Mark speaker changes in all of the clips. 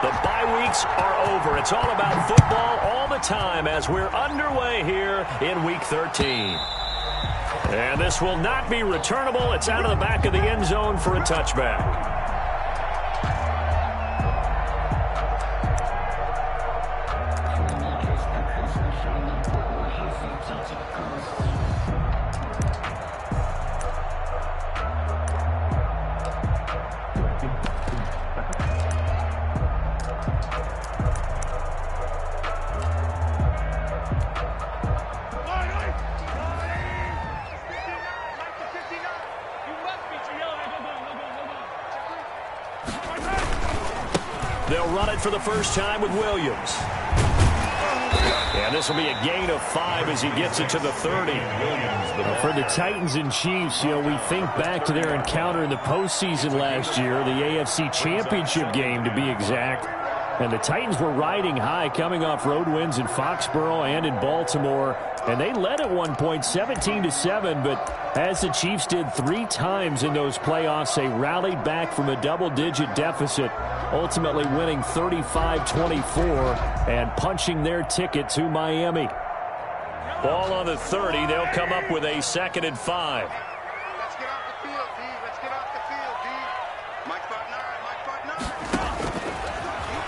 Speaker 1: The bye weeks are over. It's all about football all the time as we're underway here in Week 13. And this will not be returnable. It's out of the back of the end zone for a touchback. They'll run it for the first time with Williams. And this will be a gain of 5 as he gets it to the 30.
Speaker 2: For the Titans and Chiefs, we think back to their encounter in the postseason last year, the AFC Championship game to be exact. And the Titans were riding high, coming off road wins in Foxborough and in Baltimore. And they led at one point 17-7, but as the Chiefs did 3 times in those playoffs, they rallied back from a double-digit deficit, ultimately winning 35-24 and punching their ticket to Miami.
Speaker 1: Ball on the 30. They'll come up with a 2nd and 5.
Speaker 3: Let's get off the field, D. Let's get off the field, D. Mike Fart 9.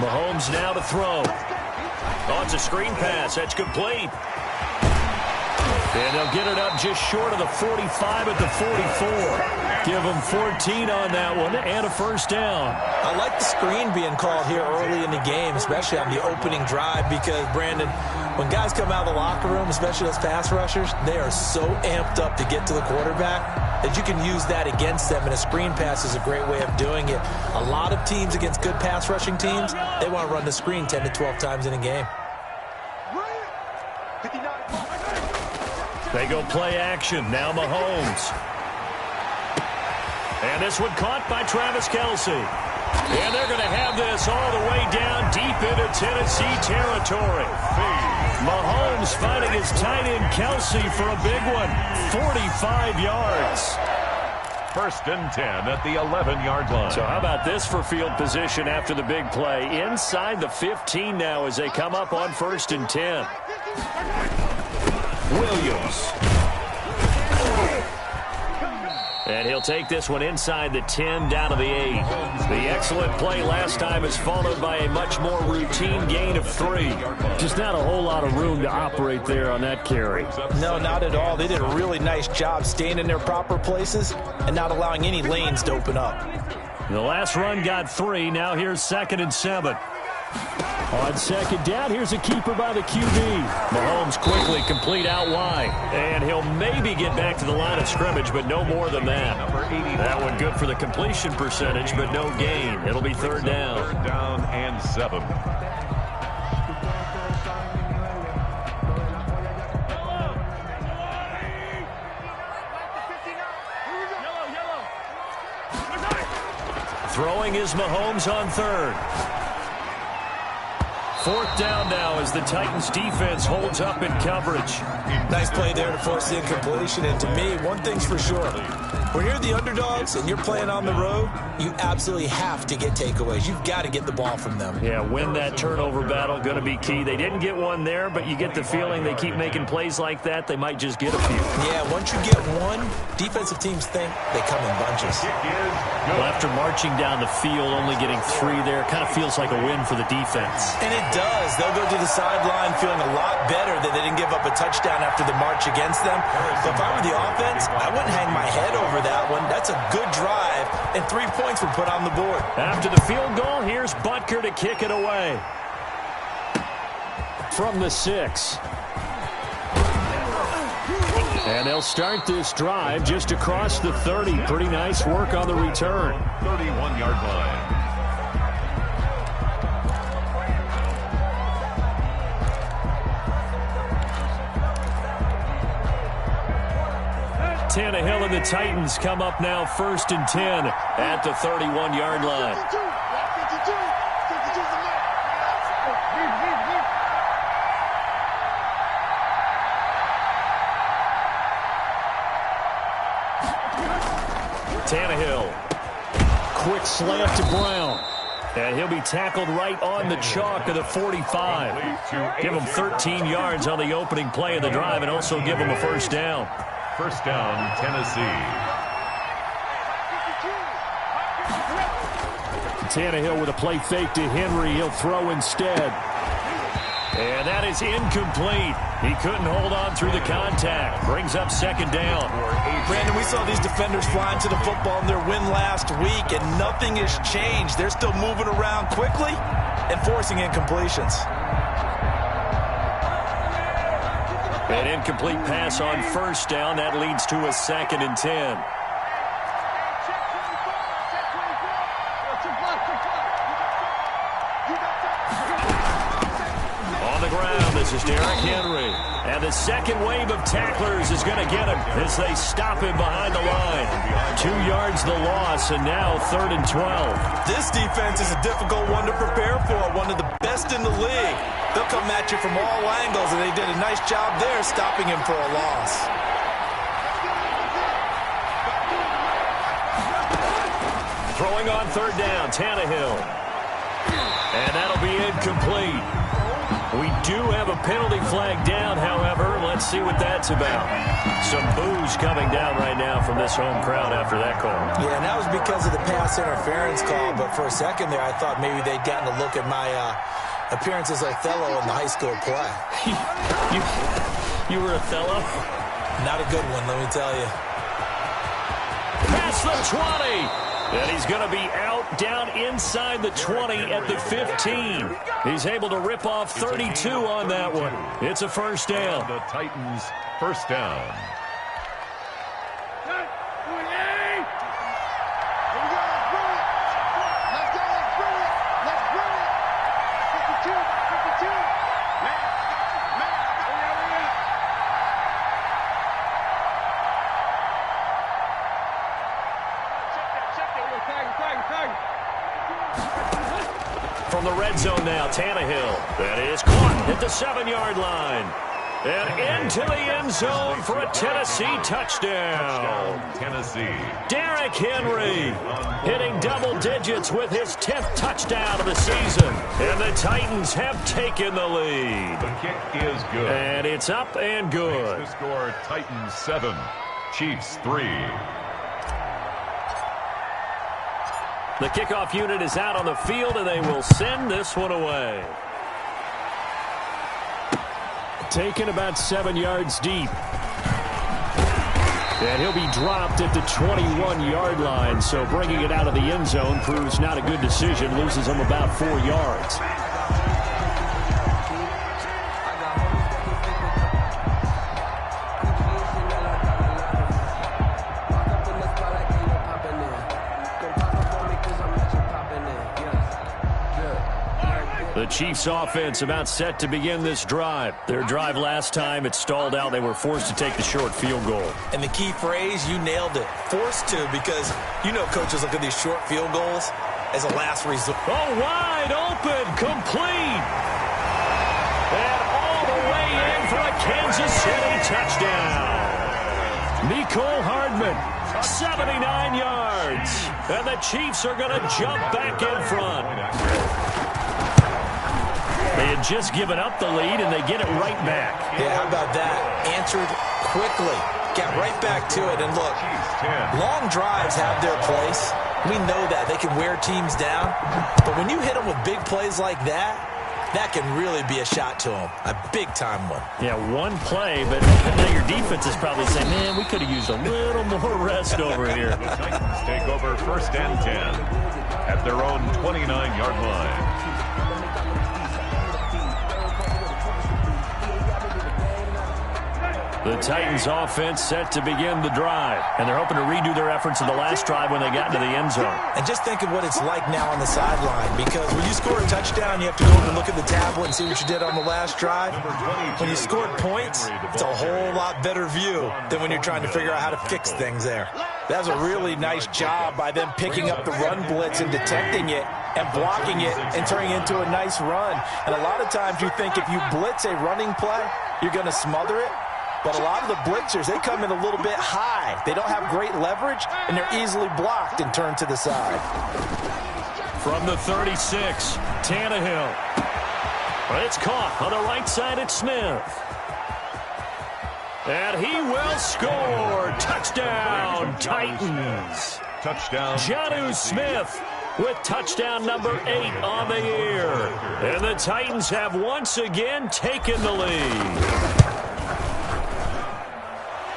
Speaker 1: Mahomes now to throw. Oh, it's a screen pass. That's complete. And they'll get it up just short of the 45 at the 44. Give them 14 on that one and a first down.
Speaker 4: I like the screen being called here early in the game, especially on the opening drive, because, Brandon, when guys come out of the locker room, especially those pass rushers, they are so amped up to get to the quarterback that you can use that against them, and a screen pass is a great way of doing it. A lot of teams against good pass rushing teams, they want to run the screen 10 to 12 times in a game.
Speaker 1: They go play action. Now Mahomes. And this one caught by Travis Kelce. And they're going to have this all the way down deep into Tennessee territory. Mahomes finding his tight end Kelce for a big one. 45 yards.
Speaker 5: 1st and 10 at the 11-yard line.
Speaker 1: So how about this for field position after the big play? Inside the 15 now as they come up on 1st and 10. Williams. And he'll take this one inside the 10 down to the 8. The excellent play last time is followed by a much more routine gain of 3.
Speaker 2: Just not a whole lot of room to operate there on that carry.
Speaker 4: No, not at all. They did a really nice job staying in their proper places and not allowing any lanes to open up.
Speaker 1: The last run got 3. Now here's 2nd and 7.
Speaker 2: On 2nd down, here's a keeper by the QB.
Speaker 1: Mahomes quickly complete out wide. And he'll maybe get back to the line of scrimmage, but no more than that. That one good for the completion percentage, but no gain. It'll be 3rd down.
Speaker 5: 3rd down and 7.
Speaker 1: Throwing is Mahomes on 3rd. 4th down now as the Titans defense holds up in coverage.
Speaker 4: Nice play there to force the incompletion. And to me, one thing's for sure. When you're the underdogs and you're playing on the road, you absolutely have to get takeaways. You've got to get the ball from them.
Speaker 1: Yeah, win that turnover battle, going to be key. They didn't get one there, but you get the feeling they keep making plays like that, they might just get a few.
Speaker 4: Yeah, once you get one, defensive teams think they come in bunches.
Speaker 1: Well, after marching down the field, only getting 3 there, kind of feels like a win for the defense.
Speaker 4: And it does. They'll go to the sideline feeling a lot better that they didn't give up a touchdown after the march against them. But if I were the offense, I wouldn't hang my head over that one. That's a good drive, and 3 points were put on the board.
Speaker 1: After the field goal, here's Butker to kick it away.
Speaker 2: From the 6. And they'll start this drive just across the 30. Pretty nice work on the return.
Speaker 5: 31-yard line.
Speaker 1: Tannehill and the Titans come up now 1st and 10 at the 31-yard line. Tannehill.
Speaker 2: Quick slant to Brown.
Speaker 1: And he'll be tackled right on the chalk of the 45. Give him 13 yards on the opening play of the drive and also give him a first down.
Speaker 5: First down, Tennessee.
Speaker 2: Tannehill with a play fake to Henry. He'll throw instead.
Speaker 1: And that is incomplete. He couldn't hold on through the contact. Brings up second down.
Speaker 4: Brandon, we saw these defenders flying to the football in their win last week, and nothing has changed. They're still moving around quickly and forcing incompletions.
Speaker 1: An incomplete pass on first down. That leads to a 2nd and 10. This is Derrick Henry. And the second wave of tacklers is going to get him as they stop him behind the line. 2 yards the loss, and now 3rd and 12.
Speaker 4: This defense is a difficult one to prepare for, one of the best in the league. They'll come at you from all angles, and they did a nice job there stopping him for a loss.
Speaker 1: Throwing on 3rd down, Tannehill. And that'll be incomplete. We do have a penalty flag down, however. Let's see what that's about. Some boos coming down right now from this home crowd after that call.
Speaker 4: Yeah, and that was because of the pass interference call, but for a second there I thought maybe they'd gotten a look at my appearance as Othello in the high school play.
Speaker 1: You were Othello?
Speaker 4: Not a good one, let me tell you.
Speaker 1: Past the 20! And he's going to be out down inside the 20 at the 15. He's able to rip off 32 on that one. It's a first down.
Speaker 5: The Titans, first down.
Speaker 1: From the red zone now, Tannehill. That is caught at the 7-yard line. And into the end zone for a Tennessee touchdown.
Speaker 5: Tennessee.
Speaker 1: Derrick Henry hitting double digits with his 10th touchdown of the season. And the Titans have taken the lead.
Speaker 5: The kick is good.
Speaker 1: And it's up and good.
Speaker 5: The score, Titans 7, Chiefs 3.
Speaker 1: The kickoff unit is out on the field, and they will send this one away.
Speaker 2: Taken about 7 yards deep. And he'll be dropped at the 21-yard line, so bringing it out of the end zone proves not a good decision. Loses him about 4 yards. The Chiefs offense about set to begin this drive. Their drive last time, it stalled out. They were forced to take the short field goal.
Speaker 4: And the key phrase, you nailed it. Forced to, because you know coaches look at these short field goals as a last resort.
Speaker 1: Oh, wide open, complete. And all the way in for a Kansas City touchdown. Mecole Hardman, 79 yards. And the Chiefs are going to jump back in front. They had just given up the lead, and they get it right back.
Speaker 4: Yeah, how about that? Answered quickly. Got right back to it. And look, long drives have their place. We know that. They can wear teams down. But when you hit them with big plays like that, that can really be a shot to them. A big-time one.
Speaker 2: Yeah, one play, but now your defense is probably saying, man, we could have used a little more rest over here.
Speaker 5: The Titans take over 1st and 10 at their own 29-yard line.
Speaker 1: The Titans offense set to begin the drive. And they're hoping to redo their efforts in the last drive when they got into the end zone.
Speaker 4: And just think of what it's like now on the sideline, because when you score a touchdown, you have to go over and look at the tablet and see what you did on the last drive. When you scored points, it's a whole lot better view than when you're trying to figure out how to fix things there. That was a really nice job by them picking up the run blitz and detecting it and blocking it and turning it into a nice run. And a lot of times you think if you blitz a running play, you're going to smother it. But a lot of the blitzers, they come in a little bit high. They don't have great leverage, and they're easily blocked and turned to the side.
Speaker 1: From the 36, Tannehill. It's caught on the right side at Smith. And he will score. Touchdown, Titans.
Speaker 5: Touchdown.
Speaker 1: Jonnu Smith with touchdown number 8 on the year. And the Titans have once again taken the lead.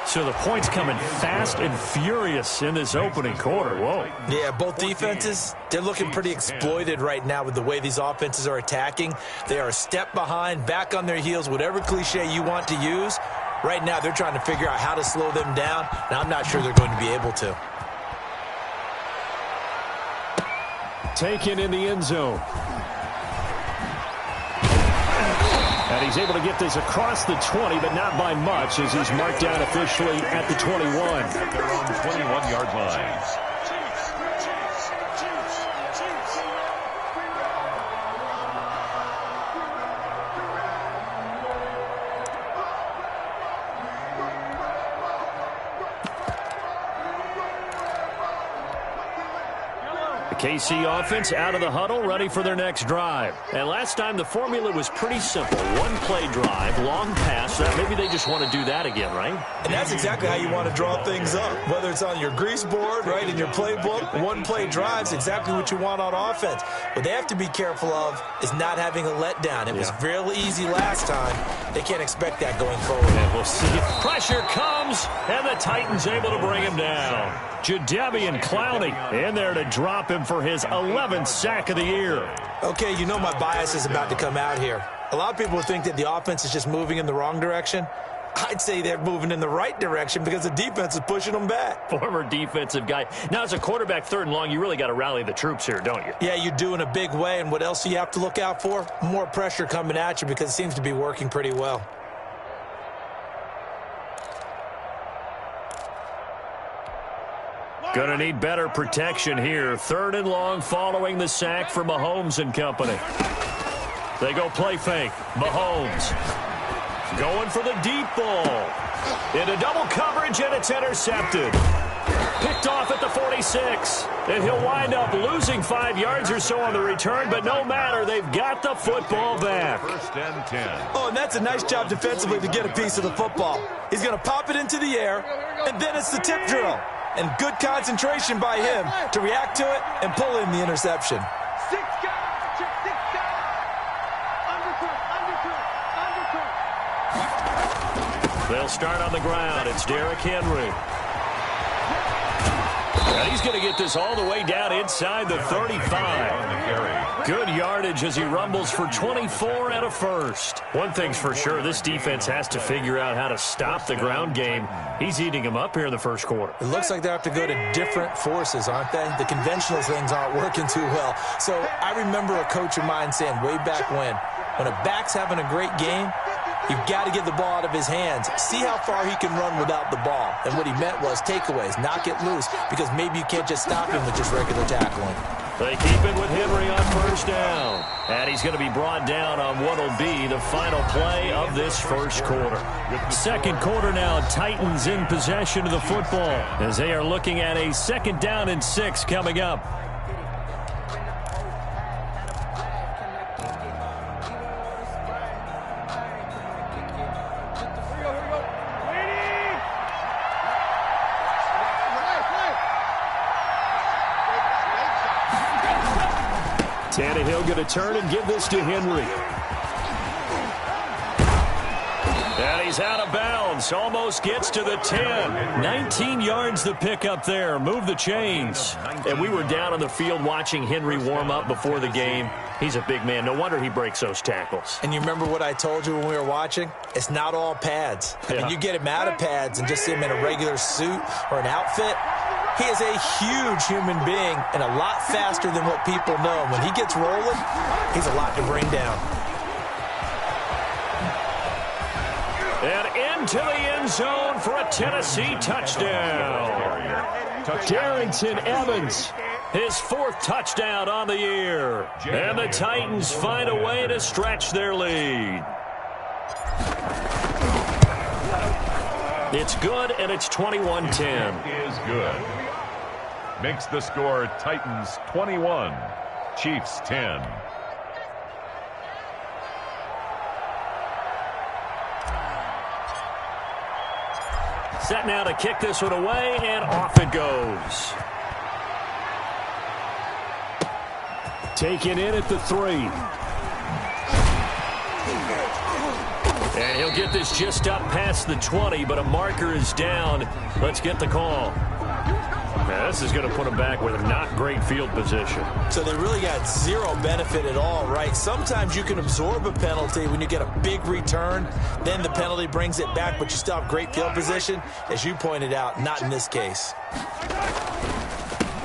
Speaker 1: So the points coming fast and furious in this opening quarter. Whoa.
Speaker 4: Yeah, both defenses, they're looking pretty exploited right now with the way these offenses are attacking. They are a step behind, back on their heels, whatever cliche you want to use. Right now, they're trying to figure out how to slow them down, and I'm not sure they're going to be able to.
Speaker 2: Taken in the end zone. And he's able to get this across the 20, but not by much, as he's marked down officially at the 21.
Speaker 5: At their own 21-yard line.
Speaker 1: KC offense out of the huddle, ready for their next drive. And last time the formula was pretty simple. One-play drive, long pass. Maybe they just want to do that again, right?
Speaker 4: And that's exactly how you want to draw things up. Whether it's on your grease board, right, in your playbook, one-play drive's exactly what you want on offense. What they have to be careful of is not having a letdown. It was real easy last time. They can't expect that going forward.
Speaker 1: And we'll see if pressure comes, and the Titans able to bring him down. Jadeveon Clowney in there to drop him for his 11th sack of the year.
Speaker 4: Okay, you know my bias is about to come out here. A lot of people think that the offense is just moving in the wrong direction. I'd say they're moving in the right direction because the defense is pushing them back.
Speaker 1: Former defensive guy. Now, as a quarterback, 3rd and long, you really got to rally the troops here, don't you?
Speaker 4: Yeah, you do in a big way. And what else do you have to look out for? More pressure coming at you because it seems to be working pretty well.
Speaker 1: Going to need better protection here. 3rd and long following the sack for Mahomes and company. They go play fake. Mahomes going for the deep ball. Into double coverage, and it's intercepted. Picked off at the 46. And he'll wind up losing 5 yards or so on the return, but no matter, they've got the football back.
Speaker 5: 1st and 10.
Speaker 4: Oh, and that's a nice job defensively to get a piece of the football. He's going to pop it into the air, and then it's the tip drill. And good concentration by him to react to it and pull in the interception.
Speaker 3: 6 guys, 6 guys. Undercut.
Speaker 1: They'll start on the ground. It's Derrick Henry. And he's going to get this all the way down inside the 35. Good yardage as he rumbles for 24 and a first. One thing's for sure, this defense has to figure out how to stop the ground game. He's eating them up here in the first quarter.
Speaker 4: It looks like they have to go to different forces, aren't they? The conventional things aren't working too well. So I remember a coach of mine saying way back when a back's having a great game, you've got to get the ball out of his hands. See how far he can run without the ball. And what he meant was takeaways, knock it loose, because maybe you can't just stop him with just regular tackling.
Speaker 1: They keep it with Henry on 1st down. And he's going to be brought down on what will be the final play of this first quarter. 2nd quarter now, Titans in possession of the football as they are looking at a 2nd down and 6 coming up. Tannehill going to turn and give this to Henry. And he's out of bounds. Almost gets to the 10. 19 yards the pick up there. Move the chains. And we were down on the field watching Henry warm up before the game. He's a big man. No wonder he breaks those tackles.
Speaker 4: And you remember what I told you when we were watching? It's not all pads. I mean, you get him out of pads and just see him in a regular suit or an outfit. He is a huge human being and a lot faster than what people know. When he gets rolling, he's a lot to bring down.
Speaker 1: And into the end zone for a Tennessee touchdown. Darrington Evans, his 4th touchdown on the year. And the Titans find a way to stretch their lead. It's good, and it's 21-10.
Speaker 5: Is good. Makes the score Titans 21, Chiefs 10.
Speaker 1: Set now to kick this one away, and off it goes.
Speaker 2: Taken in at the 3.
Speaker 1: And he'll get this just up past the 20, but a marker is down. Let's get the call. Now, this is going to put him back with a not great field position.
Speaker 4: So they really got zero benefit at all, right? Sometimes you can absorb a penalty when you get a big return. Then the penalty brings it back, but you still have great field position. As you pointed out, not in this case.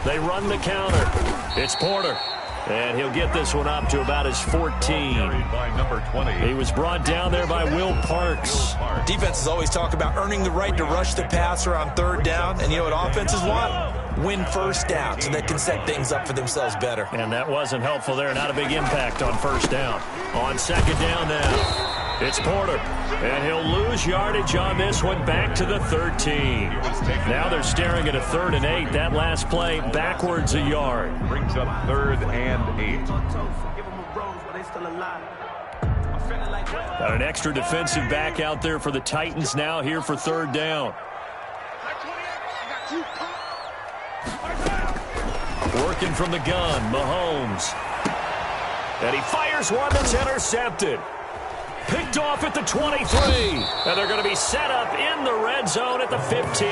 Speaker 1: They run the counter. It's Porter. And he'll get this one up to about his 14.
Speaker 5: By number 20.
Speaker 1: He was brought down there by Will Parks.
Speaker 4: Defenses always talk about earning the right to rush the passer on 3rd down. And you know what offenses want? Win 1st down so they can set things up for themselves better.
Speaker 1: And that wasn't helpful there. Not a big impact on 1st down. On 2nd down now. It's Porter, and he'll lose yardage on this one back to the 13. Now they're staring at a 3rd and 8. That last play backwards a yard.
Speaker 5: Brings up 3rd and 8.
Speaker 1: Got an extra defensive back out there for the Titans now here for 3rd down. Working from the gun, Mahomes. And he fires one that's intercepted. Picked off at the 23. And they're going to be set up in the red zone at the 15.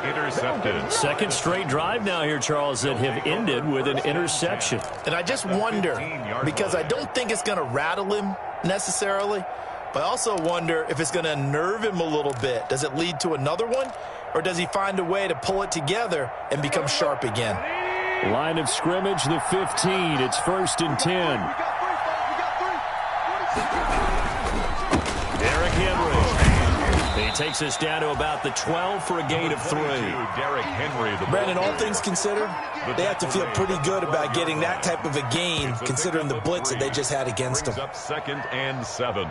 Speaker 5: Intercepted.
Speaker 1: 2nd straight drive now here, Charles, that have ended with an interception.
Speaker 6: And I just wonder, because I don't think it's going to rattle him necessarily, but I also wonder if it's going to unnerve him a little bit. Does it lead to another one, or does he find a way to pull it together and become sharp again?
Speaker 2: Line of scrimmage, the 15. It's 1st and 10.
Speaker 1: Derrick Henry. He takes us down to about the 12 for a gain of 3.
Speaker 5: Derrick Henry.
Speaker 4: Brandon, all things considered, they have to feel pretty good about getting that type of a gain, considering the blitz that they just had against them.
Speaker 5: Up 2nd and 7.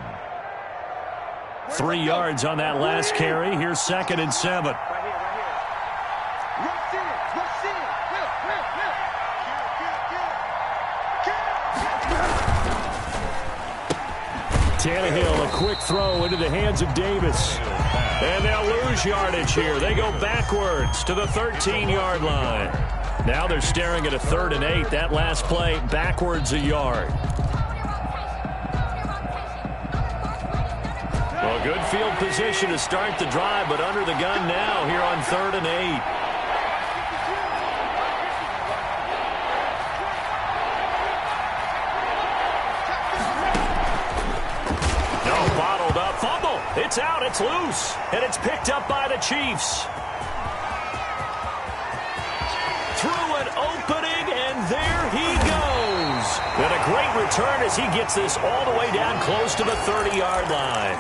Speaker 1: 3 yards on that last carry. Here's 2nd and 7. Tannehill, a quick throw into the hands of Davis. And they'll lose yardage here. They go backwards to the 13-yard line. Now they're staring at a 3rd and 8. That last play, backwards a yard. Well, good field position to start the drive, but under the gun now here on 3rd and 8. Bottled up, fumble. It's out, it's loose, and it's picked up by the Chiefs. Through an opening, and there he goes. And a great return as he gets this all the way down close to the 30-yard line.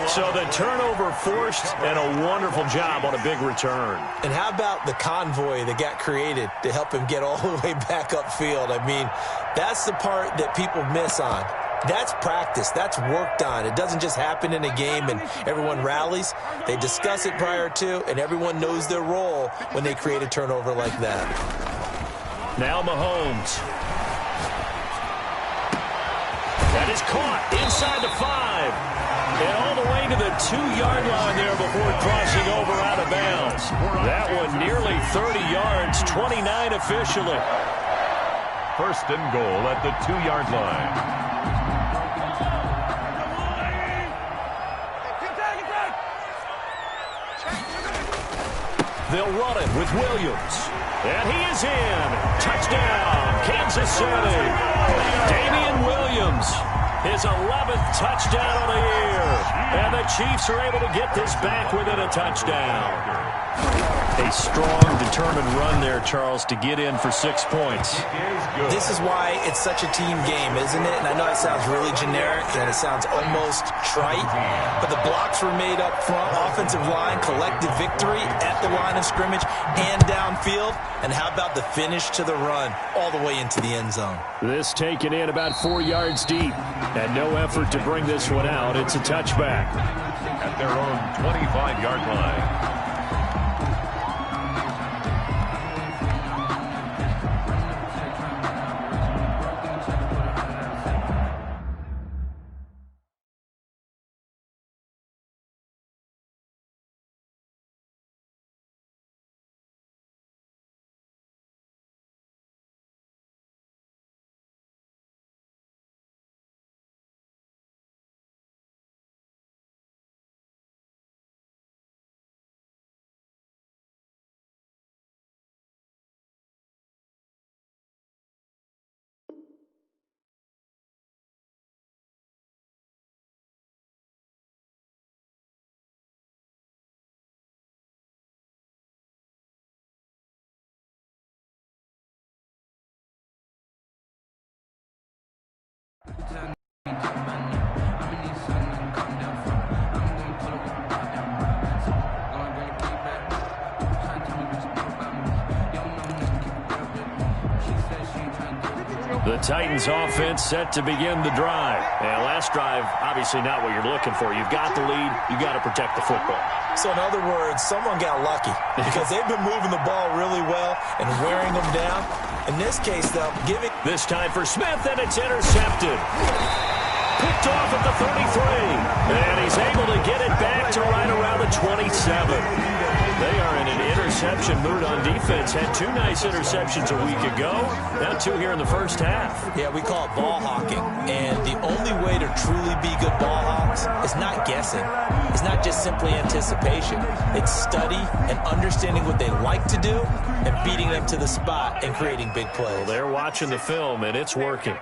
Speaker 1: So the turnover forced, and a wonderful job on a big return.
Speaker 4: And how about the convoy that got created to help him get all the way back upfield? I mean, that's the part that people miss on. That's practice. That's worked on. It doesn't just happen in a game and everyone rallies. They discuss it prior to, and everyone knows their role when they create a turnover like that.
Speaker 1: Now Mahomes. That is caught inside the 5. And all the way to the 2-yard line there before crossing over out of bounds. That one nearly 30 yards, 29 officially.
Speaker 5: 1st and goal at the 2-yard line.
Speaker 1: They'll run it with Williams. And he is in. Touchdown, Kansas City. Damian Williams, his 11th touchdown of the year. And the Chiefs are able to get this back within a touchdown. A strong, determined run there, Charles, to get in for 6 points.
Speaker 4: This is why it's such a team game, isn't it? And I know it sounds really generic and it sounds almost trite, but the blocks were made up front, offensive line, collective victory at the line of scrimmage and downfield. And how about the finish to the run all the way into the end zone?
Speaker 2: This taken in about 4 yards deep. And no effort to bring this one out. It's a touchback.
Speaker 5: At their own 25-yard line.
Speaker 1: The Titans offense set to begin the drive. And last drive, obviously not what you're looking for. You've got the lead. You've got to protect the football.
Speaker 4: So in other words, someone got lucky because they've been moving the ball really well and wearing them down. In this case, though, giving...
Speaker 1: This time for Smith, and it's intercepted. Picked off at the 33. And he's able to get it back to right around the 27. They are in an interception mood on defense. Had 2 nice interceptions a week ago. Now 2 here in the first half.
Speaker 4: Yeah, we call it ball hawking. And the only way to truly be good ball hawks is not guessing. It's not just simply anticipation. It's study and understanding what they like to do and beating them to the spot and creating big plays.
Speaker 1: Well, they're watching the film, and it's working.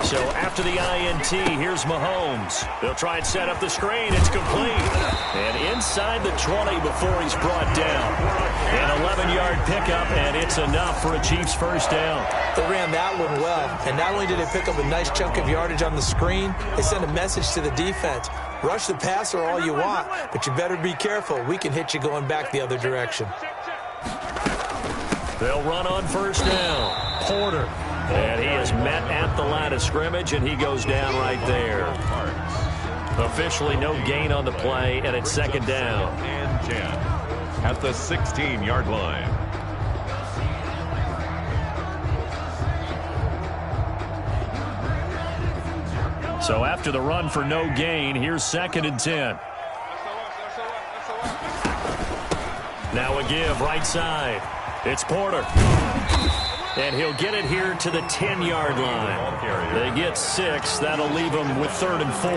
Speaker 1: So after the INT, here's Mahomes. They'll try and set up the screen. It's complete. And inside the 20 before he's brought down. An 11-yard pickup, and it's enough for a Chiefs first down.
Speaker 4: They ran that one well. And not only did they pick up a nice chunk of yardage on the screen, they sent a message to the defense. Rush the passer all you want, but you better be careful. We can hit you going back the other direction.
Speaker 1: They'll run on first down. Porter. And he is met at the line of scrimmage, and he goes down right there. Officially no gain on the play, and it's second down.
Speaker 5: And 10 at the 16-yard line.
Speaker 1: So after the run for no gain, here's second and 10. Now a give right side. It's Porter. And he'll get it here to the 10-yard line. They get 6. That'll leave them with 3rd and 4.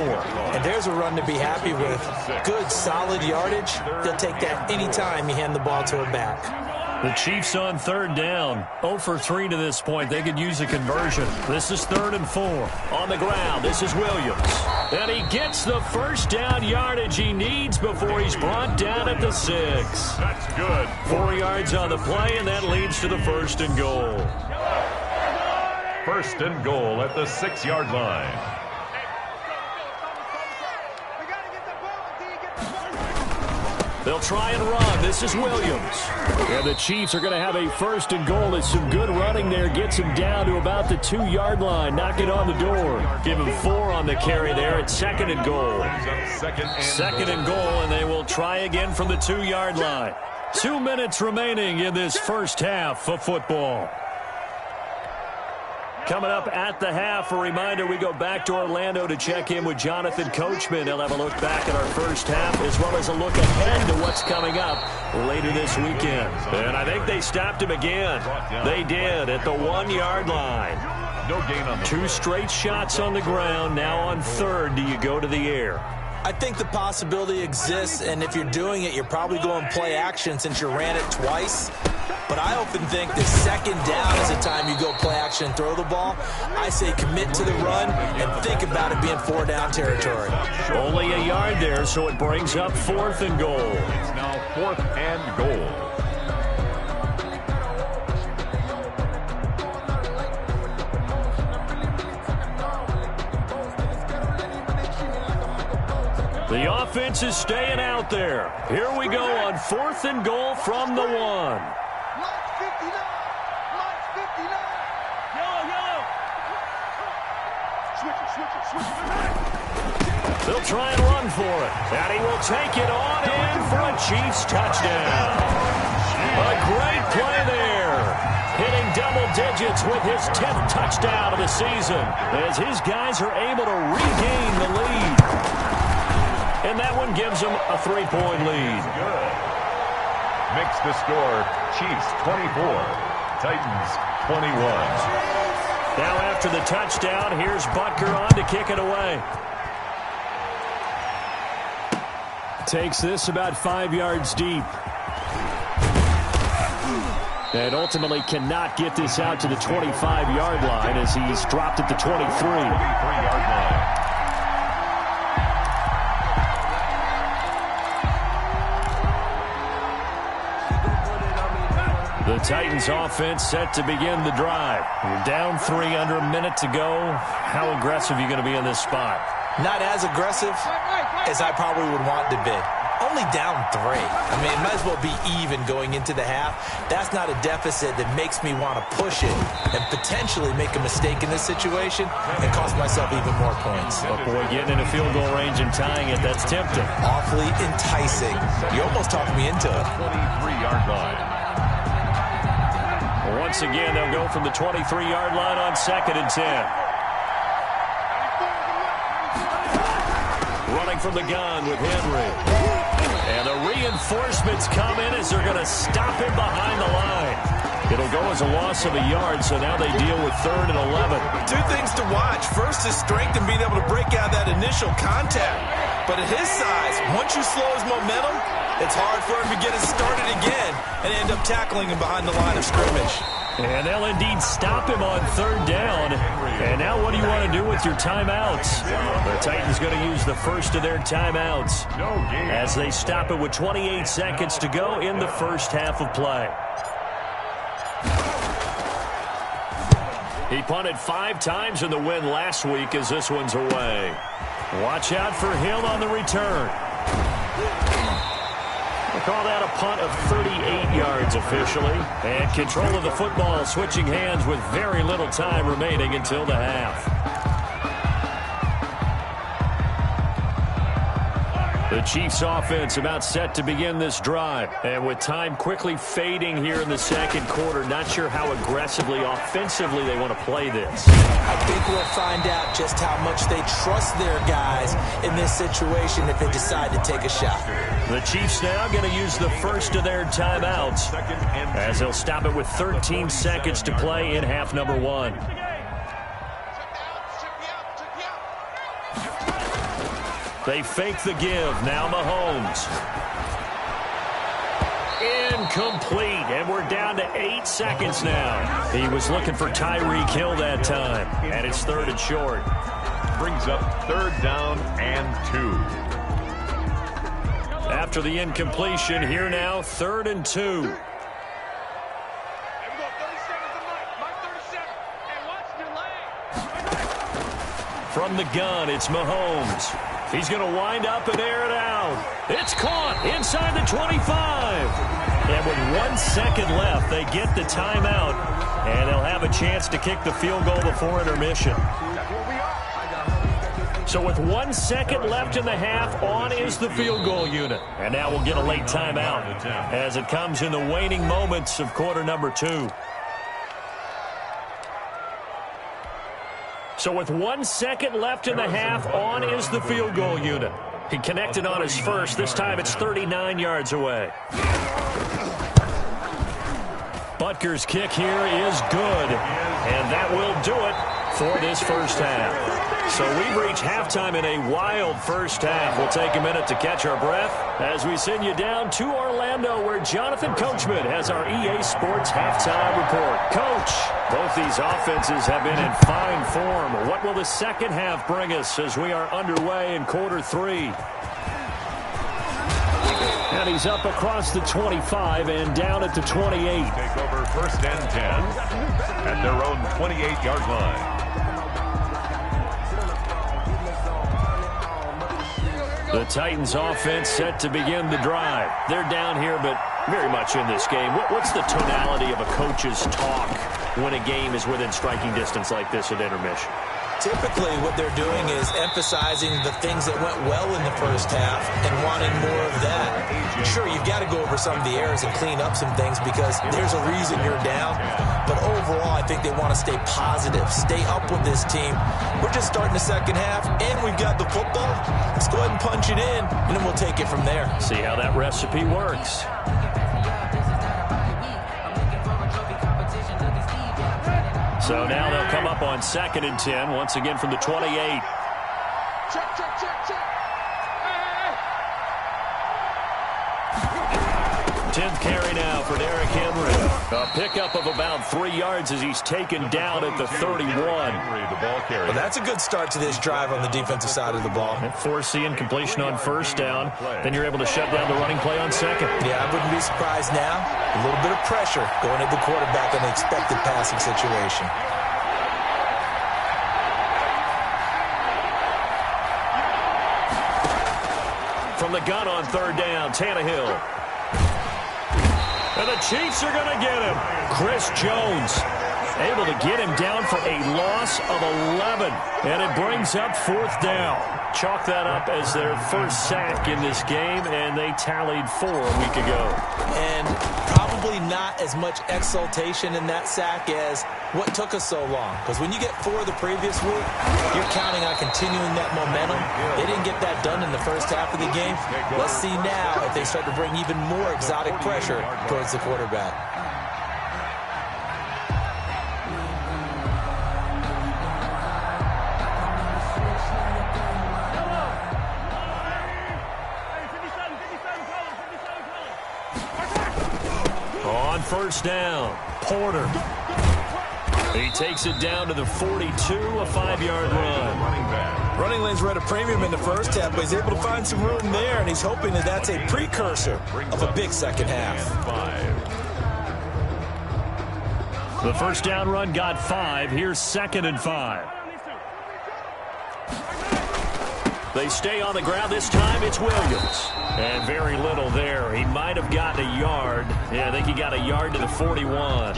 Speaker 4: And there's a run to be happy with. Good, solid yardage. They'll take that anytime you hand the ball to a back.
Speaker 1: The Chiefs on 3rd down. 0 for 3 to this point. They could use a conversion. This is 3rd and 4. On the ground, this is Williams. And he gets the first down yardage he needs before he's brought down at the 6.
Speaker 5: That's good.
Speaker 1: 4 yards on the play, and that leads to the 1st and goal.
Speaker 5: 1st and goal at the 6-yard line.
Speaker 1: They'll try and run. This is Williams. And the Chiefs are going to have a 1st and goal. It's some good running there. Gets him down to about the 2-yard line. Knock it on the door. Give him 4 on the carry there. It's 2nd and goal. Second and goal, and they will try again from the 2-yard line. 2 minutes remaining in this first half of football. Coming up at the half, a reminder, we go back to Orlando to check in with Jonathan Coachman. He'll have a look back at our first half as well as a look ahead to what's coming up later this weekend. And I think they stopped him again. They did at the 1-yard line.
Speaker 5: No gain on the
Speaker 1: 2 straight shots on the ground. Now on 3rd, do you go to the air?
Speaker 4: I think the possibility exists, and if you're doing it, you're probably going play action since you ran it twice. But I often think the 2nd down is the time you go play action and throw the ball. I say commit to the run and think about it being 4-down territory.
Speaker 1: Only a yard there, so it brings up 4th and goal.
Speaker 5: It's now 4th and goal.
Speaker 1: The offense is staying out there. Here we go on 4th and goal from the 1. They'll try and run for it. And he will take it on in for a Chiefs touchdown. A great play there. Hitting double digits with his 10th touchdown of the season as his guys are able to regain the lead. And that one gives them a 3-point lead.
Speaker 5: Good. Makes the score Chiefs 24, Titans 21.
Speaker 1: Now after the touchdown, here's Butker on to kick it away. Takes this about 5 yards deep. And ultimately cannot get this out to the 25-yard line as he's dropped at the 23-yard line.
Speaker 2: The Titans offense set to begin the drive. You're down 3 under a minute to go. How aggressive are you going to be in this spot?
Speaker 4: Not as aggressive as I probably would want to be. Only down 3. I mean, it might as well be even going into the half. That's not a deficit that makes me want to push it and potentially make a mistake in this situation and cost myself even more points.
Speaker 2: Oh boy, getting in a field goal range and tying it, that's tempting.
Speaker 4: Awfully enticing. You almost talked me into it.
Speaker 5: 23-yard line.
Speaker 2: Once again, they'll go from the 23-yard line on 2nd and 10. Running from the gun with Henry. And the reinforcements come in as they're going to stop him behind the line. It'll go as a loss of a yard, so now they deal with 3rd and 11.
Speaker 6: 2 things to watch. First is strength and being able to break out that initial contact. But at his size, once you slow his momentum, it's hard for him to get it started again and end up tackling him behind the line of scrimmage.
Speaker 2: And they'll indeed stop him on 3rd down. And now what do you want to do with your timeouts? The Titans going to use the first of their timeouts as they stop it with 28 seconds to go in the first half of play. He punted 5 times in the win last week as this one's away. Watch out for Hill on the return. We'll call that a punt of 38 yards officially. And control of the football switching hands with very little time remaining until the half. The Chiefs offense about set to begin this drive. And with time quickly fading here in the second quarter, not sure how aggressively, offensively they want to play this.
Speaker 4: I think we'll find out just how much they trust their guys in this situation if they decide to take a shot.
Speaker 2: The Chiefs now going to use the first of their timeouts as they'll stop it with 13 seconds to play in half number 1. They fake the give. Now Mahomes. Incomplete. And we're down to 8 seconds now. He was looking for Tyreek Hill that time. And it's 3rd and short.
Speaker 5: Brings up 3rd down and 2.
Speaker 2: After the incompletion, here now, 3rd and 2. From the gun, it's Mahomes. He's going to wind up and air it out. It's caught inside the 25. And with 1 second left, they get the timeout. And they'll have a chance to kick the field goal before intermission. So with 1 second left in the half, on is the field goal unit. And now we'll get a late timeout as it comes in the waning moments of quarter number 2. So with 1 second left in the half, on is the field goal unit. He connected on his first. This time it's 39 yards away. Butker's kick here is good. And that will do it for this first half. So we've reached halftime in a wild first half. We'll take a minute to catch our breath as we send you down to Orlando, where Jonathan Coachman has our EA Sports halftime report. Coach, both these offenses have been in fine form. What will the second half bring us as we are underway in quarter 3? And he's up across the 25 and down at the 28.
Speaker 5: Take over 1st and 10 at their own 28-yard line.
Speaker 2: The Titans offense set to begin the drive. They're down here, but very much in this game. What's the tonality of a coach's talk when a game is within striking distance like this at intermission?
Speaker 4: Typically, what they're doing is emphasizing the things that went well in the first half and wanting more of that. Sure, you've got to go over some of the errors and clean up some things because there's a reason you're down. But overall, I think they want to stay positive, stay up with this team. We're just starting the second half, and we've got the football. Let's go ahead and punch it in, and then we'll take it from there.
Speaker 2: See how that recipe works. So now they'll come up on 2nd and 10, once again from the 28.
Speaker 3: Check, check, check, check.
Speaker 1: 10th carry now for Derrick Henry. A pickup of about 3 yards as he's taken down at the 31.
Speaker 4: Well, that's a good start to this drive on the defensive side of the ball.
Speaker 1: Forcing incompletion on first down. Then you're able to shut down the running play on second.
Speaker 4: Yeah, I wouldn't be surprised now. A little bit of pressure going at the quarterback in an expected passing situation.
Speaker 1: From the gun on third down, Tannehill. And the Chiefs are going to get him. Chris Jones able to get him down for a loss of 11. And it brings up fourth down. Chalk that up as their first sack in this game, and they tallied 4 a week ago.
Speaker 4: And probably not as much exultation in that sack as what took us so long. Because when you get 4 the previous week, you're counting on continuing that momentum. They didn't get that done in the first half of the game. Let's see now if they start to bring even more exotic pressure towards the quarterback.
Speaker 1: On first down, Porter. He takes it down to the 42, a 5-yard run.
Speaker 4: Running lanes were at a premium in the first half, but he's able to find some room there, and he's hoping that that's a precursor of a big second half.
Speaker 1: The first down run got 5. Here's 2nd and 5. They stay on the ground. This time it's Williams. And very little there. He might have gotten a yard. Yeah, I think he got a yard to the 41.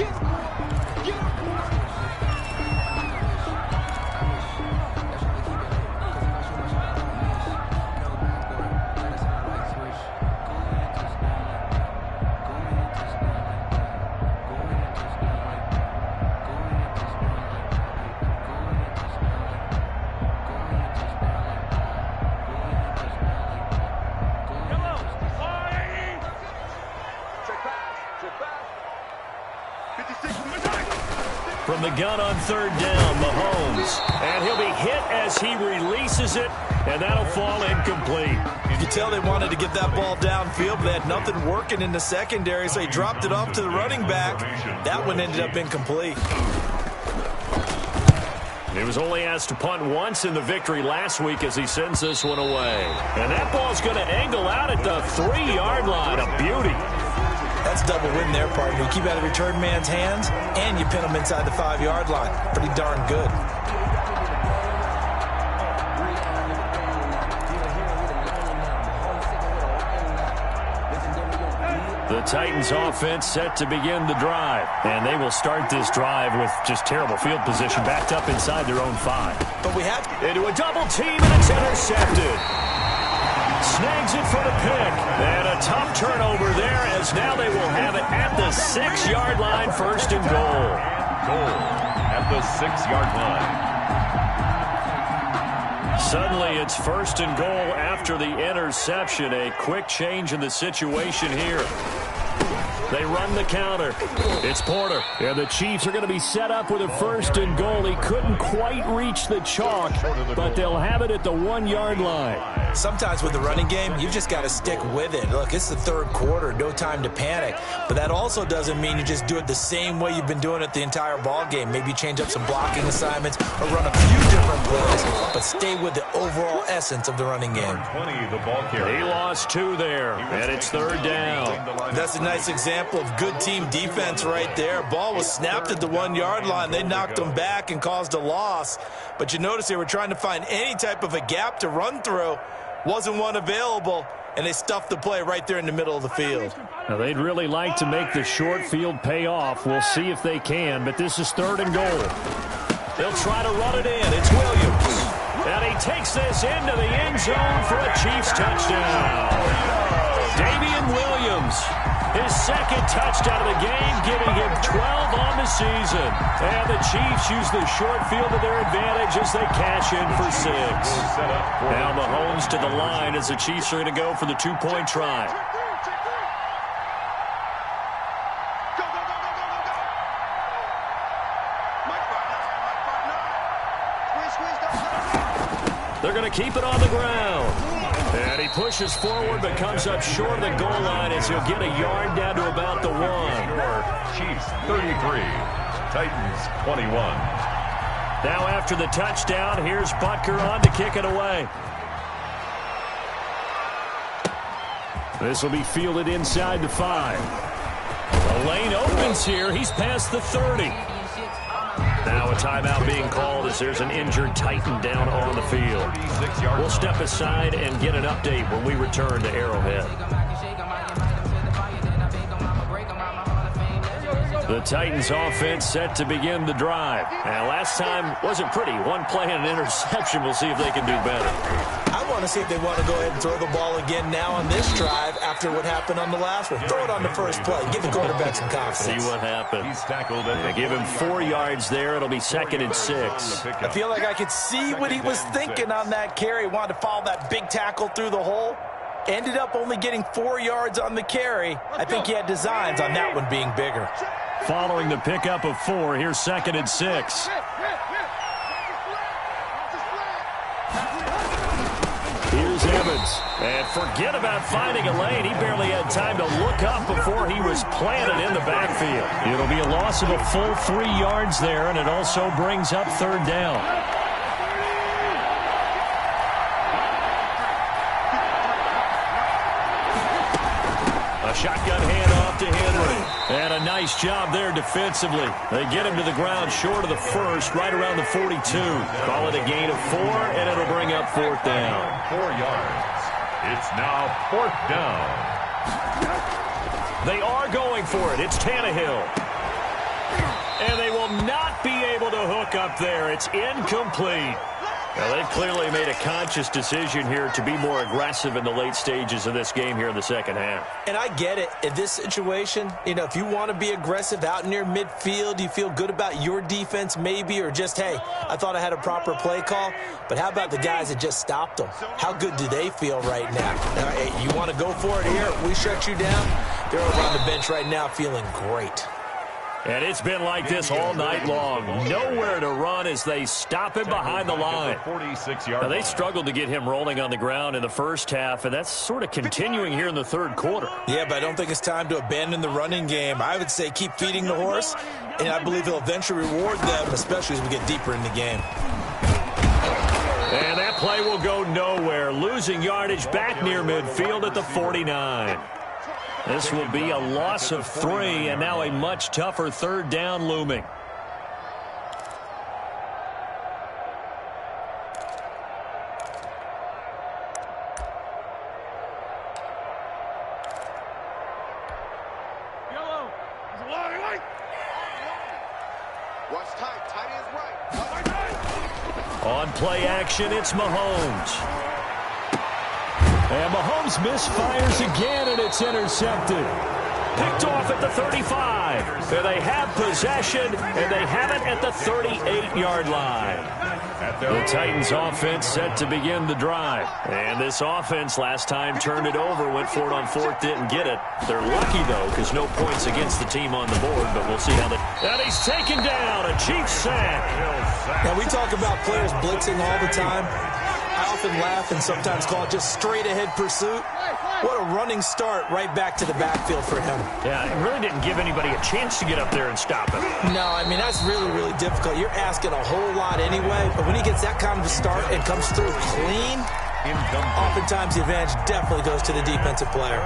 Speaker 1: From the gun on third down, Mahomes. And he'll be hit as he releases it, and that'll fall incomplete.
Speaker 6: You could tell they wanted to get that ball downfield, but they had nothing working in the secondary, so he dropped it off to the running back. That one ended up incomplete.
Speaker 1: He was only asked to punt once in the victory last week as he sends this one away. And that ball's going to angle out at the 3-yard line. A beauty.
Speaker 4: That's double win there, partner. You keep out of the return man's hands, and you pin him inside the 5-yard line. Pretty darn good.
Speaker 1: The Titans offense set to begin the drive. And they will start this drive with just terrible field position, backed up inside their own 5.
Speaker 4: But we have
Speaker 1: into a double team, and it's intercepted. Snags it for the pick. And a tough turnover there as now they will have it at the 6-yard line, 1st and goal.
Speaker 5: Goal at the 6-yard line.
Speaker 1: Suddenly it's 1st and goal after the interception. A quick change in the situation here. They run the counter. It's Porter.
Speaker 2: And the Chiefs are going to be set up with a 1st and goal. He couldn't quite reach the chalk, but they'll have it at the 1-yard line.
Speaker 4: Sometimes with the running game, you've just got to stick with it. Look, it's the 3rd quarter, no time to panic. But that also doesn't mean you just do it the same way you've been doing it the entire ball game. Maybe change up some blocking assignments or run a few different plays, but stay with the overall essence of the running game.
Speaker 5: 20, the ball carrier.
Speaker 1: He lost 2 there, and it's 3rd down.
Speaker 6: That's a nice example of good team defense right there. Ball was snapped at the 1-yard line. They knocked them back and caused a loss. But you notice they were trying to find any type of a gap to run through. Wasn't one available, and they stuffed the play right there in the middle of the field.
Speaker 2: Now, they'd really like to make the short field pay off. We'll see if they can, but this is 3rd and goal.
Speaker 1: They'll try to run it in. It's Williams. And he takes this into the end zone for a Chiefs touchdown. Damian Williams, his 2nd touchdown of the game, giving him 12 on the season. And the Chiefs use the short field to their advantage as they cash in for 6. Now Mahomes to the line as the Chiefs are going to go for the 2-point try. They're going to keep it on the ground. And he pushes forward but comes up short of the goal line as he'll get a yard down to about the 1.
Speaker 5: Chiefs 33, Titans 21.
Speaker 1: Now after the touchdown, here's Butker on to kick it away. This will be fielded inside the 5. The lane opens here. He's past the 30. Now a timeout being called as there's an injured Titan down on the field. We'll step aside and get an update when we return to Arrowhead. The Titans offense set to begin the drive. And last time wasn't pretty. One play and an interception. We'll see if they can do better.
Speaker 4: I want to see if they want to go ahead and throw the ball again now on this drive after what happened on the last one. Throw it on the first play. Give the quarterback some confidence.
Speaker 1: See what happens.
Speaker 5: He's tackled
Speaker 1: They give him 4 yards there. It'll be 2nd and 6.
Speaker 4: I feel like I could see what he was thinking on that carry. Wanted to follow that big tackle through the hole. Ended up only getting 4 yards on the carry. I think he had designs on that one being bigger.
Speaker 1: Following the pickup of 4, here's 2nd and 6. Here's Evans. And forget about finding a lane. He barely had time to look up before he was planted in the backfield. It'll be a loss of a full 3 yards there, and it also brings up 3rd down. A shotgun handoff to Henry. And a nice job there defensively. They get him to the ground short of the 1st, right around the 42. Call it a gain of 4, and it'll bring up 4th down.
Speaker 5: 4 yards. It's now 4th down.
Speaker 1: They are going for it. It's Tannehill. And they will not be able to hook up there. It's incomplete. Now, they've clearly made a conscious decision here to be more aggressive in the late stages of this game here in the second half.
Speaker 4: And I get it. In this situation, if you want to be aggressive out near midfield, you feel good about your defense maybe, or just, hey, I thought I had a proper play call. But how about the guys that just stopped them? How good do they feel right now? Hey, you want to go for it here? We shut you down. They're over on the bench right now feeling great.
Speaker 1: And it's been like this all night long. Nowhere to run as they stop him behind the line. Now, they struggled to get him rolling on the ground in the first half, and that's sort of continuing here in the 3rd quarter.
Speaker 4: Yeah, but I don't think it's time to abandon the running game. I would say keep feeding the horse, and I believe he'll eventually reward them, especially as we get deeper in the game.
Speaker 1: And that play will go nowhere, losing yardage back near midfield at the 49. This will be a loss of 3, and now a much tougher 3rd down looming.
Speaker 3: Watch tight. Tight ends right.
Speaker 1: On play action, it's Mahomes. And Mahomes misfires again, and it's intercepted. Picked off at the 35. And they have possession, and they have it at the 38-yard line. The Titans offense set to begin the drive. And this offense last time turned it over, went for it on 4th, didn't get it. They're lucky, though, because no points against the team on the board, but we'll see how they... And he's taken down, a Chiefs sack.
Speaker 4: Now, we talk about players blitzing all the time. I often laugh and sometimes call it just straight-ahead pursuit. What a running start right back to the backfield for him.
Speaker 1: Yeah, it really didn't give anybody a chance to get up there and stop him.
Speaker 4: No, I mean, that's really, really difficult. You're asking a whole lot anyway, but when he gets that kind of a start and comes through clean, oftentimes the advantage definitely goes to the defensive player.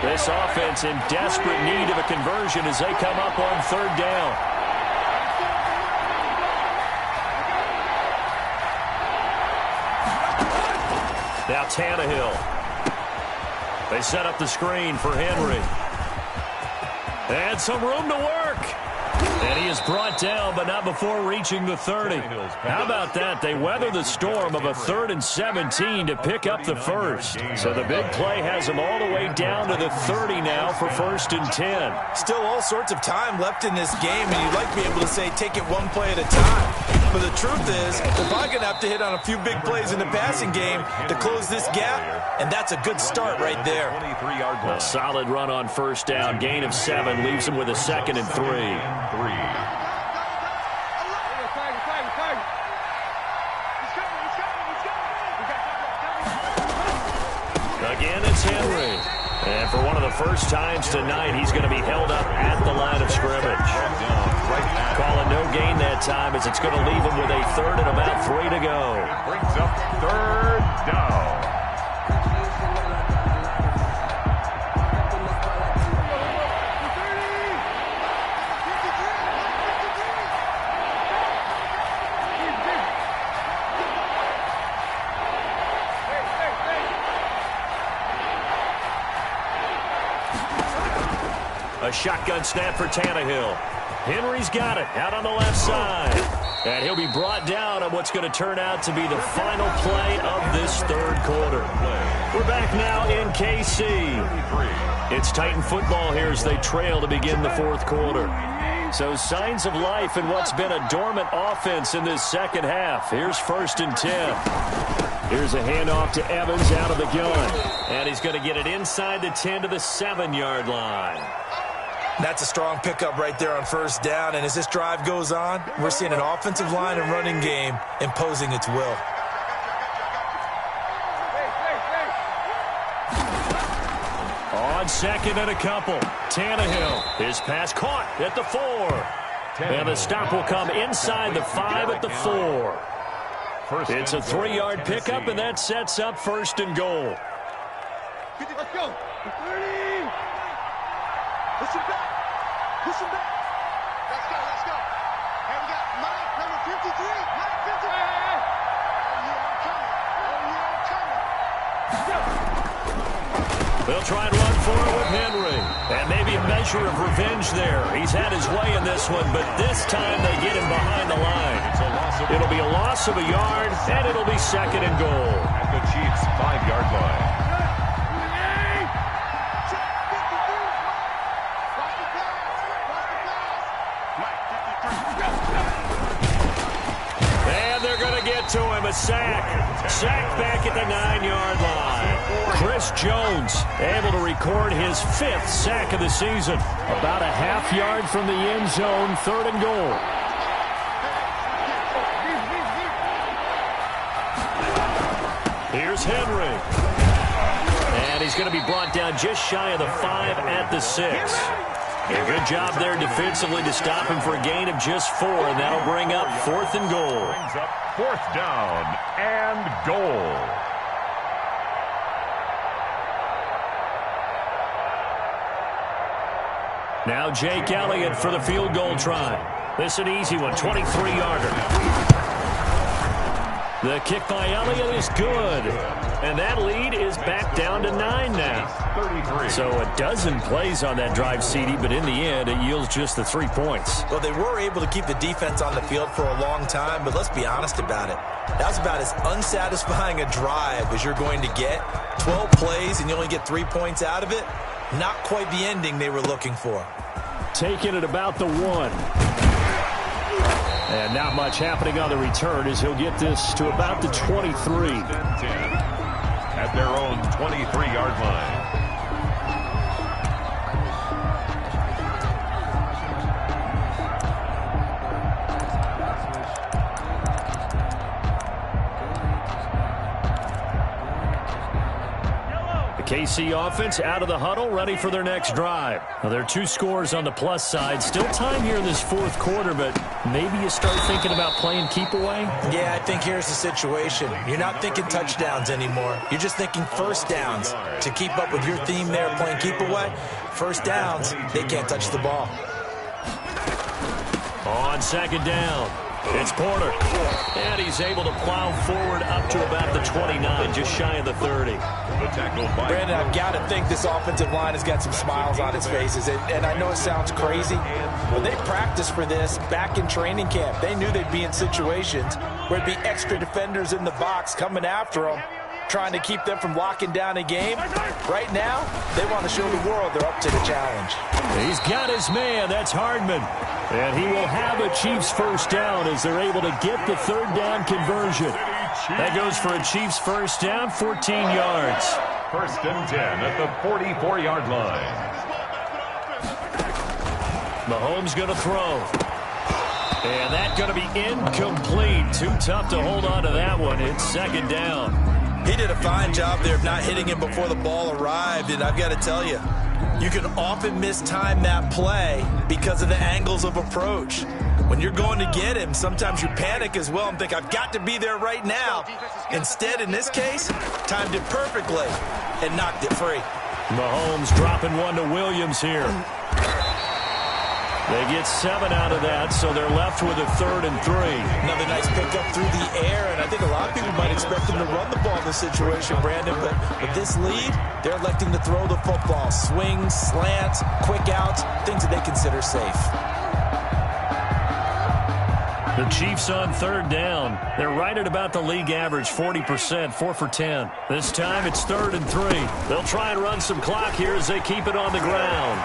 Speaker 1: This offense in desperate need of a conversion as they come up on 3rd down. Now Tannehill. They set up the screen for Henry. And some room to work. And he is brought down, but not before reaching the 30. How about that? They weather the storm of a 3rd and 17 to pick up the 1st. So the big play has them all the way down to the 30 now for 1st and 10.
Speaker 4: Still all sorts of time left in this game, and you'd like to be able to say take it one play at a time. But the truth is, they're probably going to have to hit on a few big plays in the passing game to close this gap, and that's a good start right there.
Speaker 1: A solid run on 1st down, gain of 7, leaves them with a 2nd and 3. Here's Henry. And for one of the first times tonight, he's going to be held up at the line of scrimmage. Calling no gain that time as it's going to leave him with a third and about 3 to go.
Speaker 5: Brings up third down.
Speaker 1: A shotgun snap for Tannehill. Henry's got it out on the left side. And he'll be brought down on what's going to turn out to be the final play of this third quarter. We're back now in KC. It's Titan football here as they trail to begin the fourth quarter. So signs of life in what's been a dormant offense in this second half. Here's 1st and 10. Here's a handoff to Evans out of the gun. And he's going to get it inside the 10 to the 7-yard line.
Speaker 6: That's a strong pickup right there on 1st down. And as this drive goes on, we're seeing an offensive line and running game imposing its will.
Speaker 1: On 2nd and a couple, Tannehill. His pass caught at the 4. And the stop will come inside the 5 at the 4. It's a 3-yard pickup, and that sets up 1st and goal.
Speaker 3: Let's go. 30. Push him back. Push him back. Let's go. Let's go. Hey, we got Mike, number 53. Mike, 53. Oh, yeah, I'm coming. Oh, yeah, I'm coming. Let's go.
Speaker 1: They'll try and run for it with Henry. And maybe a measure of revenge there. He's had his way in this one, but this time they get him behind the line. It'll be a loss of a yard, and it'll be 2nd and goal.
Speaker 5: At the Chiefs' 5-yard line.
Speaker 1: And they're going to get to him. A sack. Sack back at the 9-yard line. Chris Jones able to record his 5th sack of the season. About a half-yard from the end zone, 3rd and goal. Here's Henry. And he's going to be brought down just shy of the 5 at the 6. A good job there defensively to stop him for a gain of just 4, and that'll bring up 4th and goal.
Speaker 5: Brings up 4th down and goal.
Speaker 1: Now Jake Elliott for the field goal try. This is an easy one, 23-yarder. The kick by Elliott is good. And that lead is back down to 9 now.
Speaker 5: 33.
Speaker 1: So a dozen plays on that drive, CD, but in the end, it yields just the 3 points.
Speaker 6: Well, they were able to keep the defense on the field for a long time, but let's be honest about it. That was about as unsatisfying a drive as you're going to get. 12 plays and you only get 3 points out of it. Not quite the ending they were looking for.
Speaker 2: Taking it about the 1. And not much happening on the return as he'll get this to about the 23.
Speaker 5: At their own 23-yard line.
Speaker 1: KC offense out of the huddle, ready for their next drive. Now, there are 2 scores on the plus side. Still time here in this fourth quarter, but maybe you start thinking about playing keep away?
Speaker 6: Yeah, I think here's the situation. You're not thinking touchdowns anymore. You're just thinking 1st downs. To keep up with your theme there, playing keep away, 1st downs, they can't touch the ball.
Speaker 1: On 2nd down, it's Porter. And he's able to plow forward up to about the 29, just shy of the 30.
Speaker 5: The tackle by
Speaker 6: Brandon, I've got to think this offensive line has got some smiles on its faces. And I know it sounds crazy, but they practiced for this back in training camp. They knew they'd be in situations where it'd be extra defenders in the box coming after them, trying to keep them from locking down a game. Right now, they want to show the world they're up to the challenge.
Speaker 1: He's got his man. That's Hardman. And he will have a Chiefs 1st down as they're able to get the 3rd down conversion. That goes for a Chiefs 1st down, 14 yards.
Speaker 5: 1st and 10 at the 44-yard line.
Speaker 1: Mahomes going to throw. And that's going to be incomplete. Too tough to hold on to that one. It's 2nd down.
Speaker 4: He did a fine job there of not hitting him before the ball arrived, and I've got to tell you, you can often mistime that play because of the angles of approach. When you're going to get him, sometimes you panic as well and think, I've got to be there right now. Instead, in this case, timed it perfectly and knocked it free.
Speaker 1: Mahomes dropping one to Williams here. They get 7 out of that, so they're left with a 3rd and 3.
Speaker 4: Another nice pickup through the air, and I think a lot of people might expect him to run the ball in this situation, Brandon, but with this lead, they're electing to throw the football. Swings, slants, quick outs, things that they consider safe.
Speaker 1: The Chiefs on 3rd down. They're right at about the league average, 40%, 4 for 10. This time it's 3rd and 3. They'll try and run some clock here as they keep it on the ground.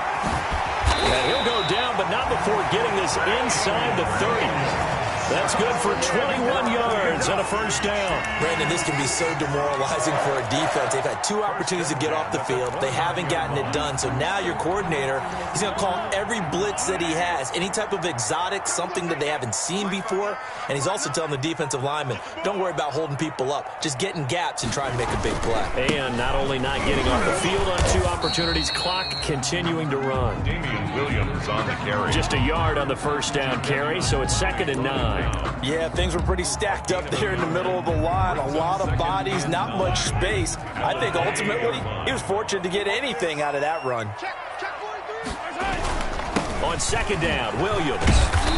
Speaker 1: And he'll go down, but not before getting this inside the 30. That's good for 21 yards and a first down.
Speaker 4: Brandon, this can be so demoralizing for a defense. They've had 2 opportunities to get off the field. They haven't gotten it done. So now your coordinator, he's going to call every blitz that he has, any type of exotic, something that they haven't seen before. And he's also telling the defensive lineman, don't worry about holding people up. Just get in gaps and try and make a big play.
Speaker 1: And not only not getting off the field on 2 opportunities, clock continuing to run.
Speaker 5: Damian Williams on the carry.
Speaker 1: Just a yard on the first down carry, so it's 2nd and 9.
Speaker 4: Yeah, things were pretty stacked up there in the middle of the line. A lot of bodies, not much space. I think ultimately he was fortunate to get anything out of that run.
Speaker 1: On 2nd down, Williams.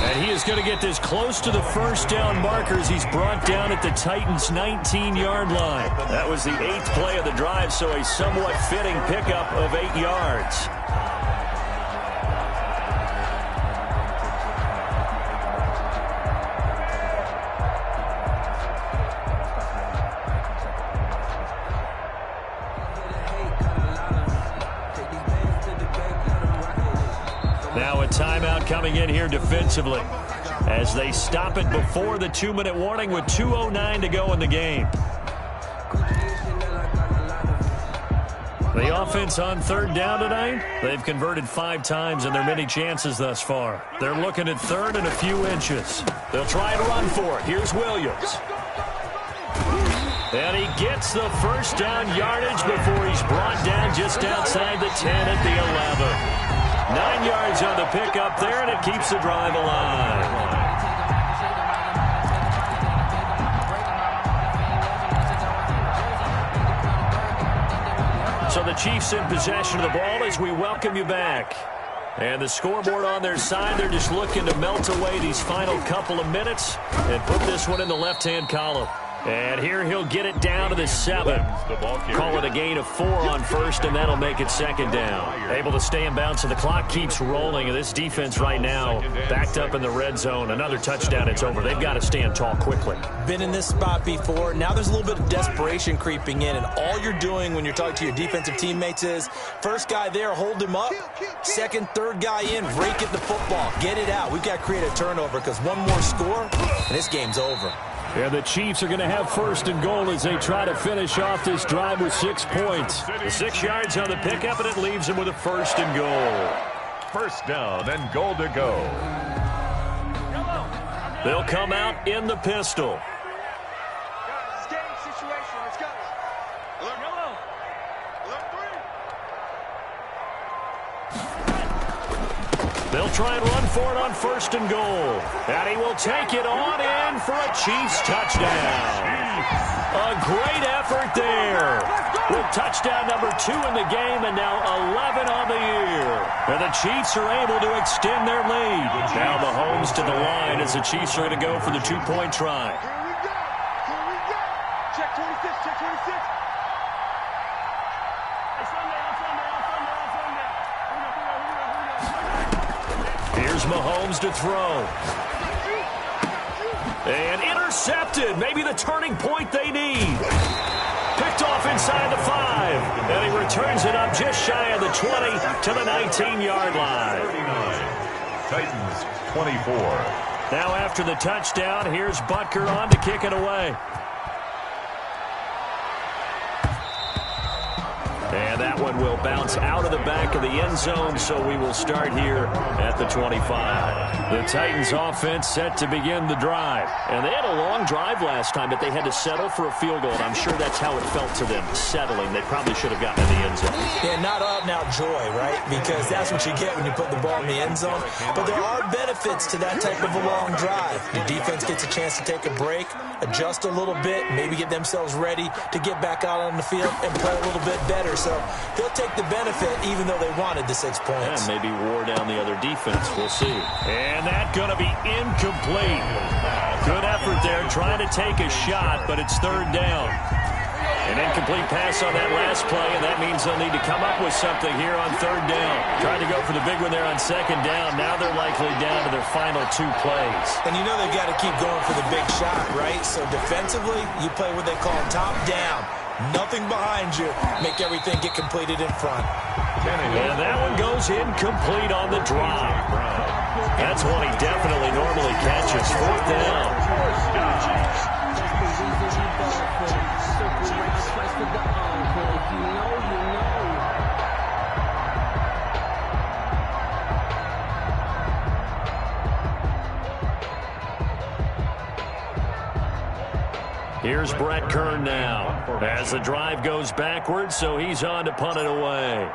Speaker 1: And he is going to get this close to the first down markers. He's brought down at the Titans' 19-yard line. That was the 8th play of the drive, so a somewhat fitting pickup of 8 yards. Now a timeout coming in here defensively as they stop it before the 2-minute warning with 2:09 to go in the game. The offense on 3rd down tonight, they've converted 5 times in their many chances thus far. They're looking at 3rd and a few inches. They'll try and run for it. Here's Williams. And he gets the first down yardage before he's brought down just outside the 10 at the 11. 9 yards on the pickup there, and it keeps the drive alive. So the Chiefs in possession of the ball as we welcome you back. And the scoreboard on their side, they're just looking to melt away these final couple of minutes and put this one in the left-hand column. And here he'll get it down to the 7. Call it a gain of 4 on first, and that'll make it 2nd down. Able to stay in bounds, so the clock keeps rolling. And this defense right now backed up in the red zone. Another touchdown, it's over. They've got to stand tall quickly.
Speaker 4: Been in this spot before. Now there's a little bit of desperation creeping in, and all you're doing when you're talking to your defensive teammates is first guy there, hold him up. Second, third guy in, rake at the football. Get it out. We've got to create a turnover because one more score, and this game's over.
Speaker 1: Yeah, the Chiefs are going to have 1st and goal as they try to finish off this drive with 6 points. The 6 yards on the pickup, and it leaves them with a 1st and goal.
Speaker 5: 1st down and goal to go.
Speaker 1: They'll come out in the pistol. They'll try and run for it on 1st and goal. And he will take it on in for a Chiefs touchdown. A great effort there. With touchdown number 2 in the game and now 11 on the year. And the Chiefs are able to extend their lead. Now Mahomes to the line as the Chiefs are going to go for the 2-point try.
Speaker 3: Here we go. Check 26, check 26.
Speaker 1: Here's Mahomes to throw. And intercepted. Maybe the turning point they need. Picked off inside the 5. And he returns it up just shy of the 20 to the 19-yard line.
Speaker 5: Titans 24.
Speaker 1: Now after the touchdown, here's Butker on to kick it away. And
Speaker 2: And that one will bounce out of the back of the end zone, so we will start here at the 25. The Titans offense set to begin the drive. And they had a long drive last time, but they had to settle for a field goal. And I'm sure that's how it felt to them, settling. They probably should have gotten in the end zone.
Speaker 4: Yeah, not out and out joy, right? Because that's what you get when you put the ball in the end zone. But there are benefits to that type of a long drive. The defense gets a chance to take a break, adjust a little bit, maybe get themselves ready to get back out on the field and play a little bit better. So they'll take the benefit even though they wanted the 6 points.
Speaker 2: And maybe wore down the other defense. We'll see. And that's going to be incomplete. Good effort there trying to take a shot, but it's third down. An incomplete pass on that last play, and that means they'll need to come up with something here on third down. Trying to go for the big one there on second down. Now they're likely down to their final 2 plays.
Speaker 4: And you know they've got to keep going for the big shot, right? So defensively, you play what they call top down. Nothing behind you. Make everything get completed in front.
Speaker 2: And that one goes incomplete on the drop. That's one he definitely normally catches. Fourth down. Here's Brett Kern now as the drive goes backwards, so he's on to punt it away.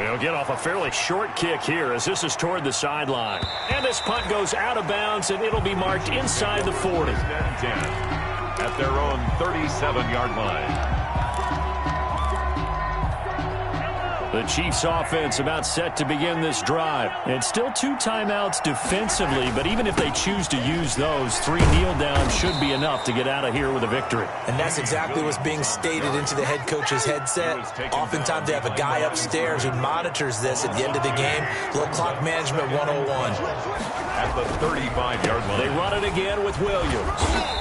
Speaker 2: He'll get off a fairly short kick here as this is toward the sideline. And this punt goes out of bounds, and it'll be marked inside the 40.
Speaker 5: At their own 37-yard line.
Speaker 2: The Chiefs offense about set to begin this drive. And still 2 timeouts defensively, but even if they choose to use those, 3 kneel downs should be enough to get out of here with a victory.
Speaker 4: And that's exactly what's being stated into the head coach's headset. Oftentimes they have a guy upstairs who monitors this at the end of the game. Little clock management 101.
Speaker 5: At the 35-yard line.
Speaker 2: They run it again with Williams.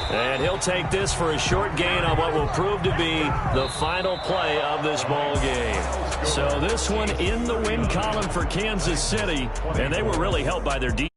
Speaker 2: And he'll take this for a short gain on what will prove to be the final play of this ball game. So this one in the win column for Kansas City, and they were really helped by their defense.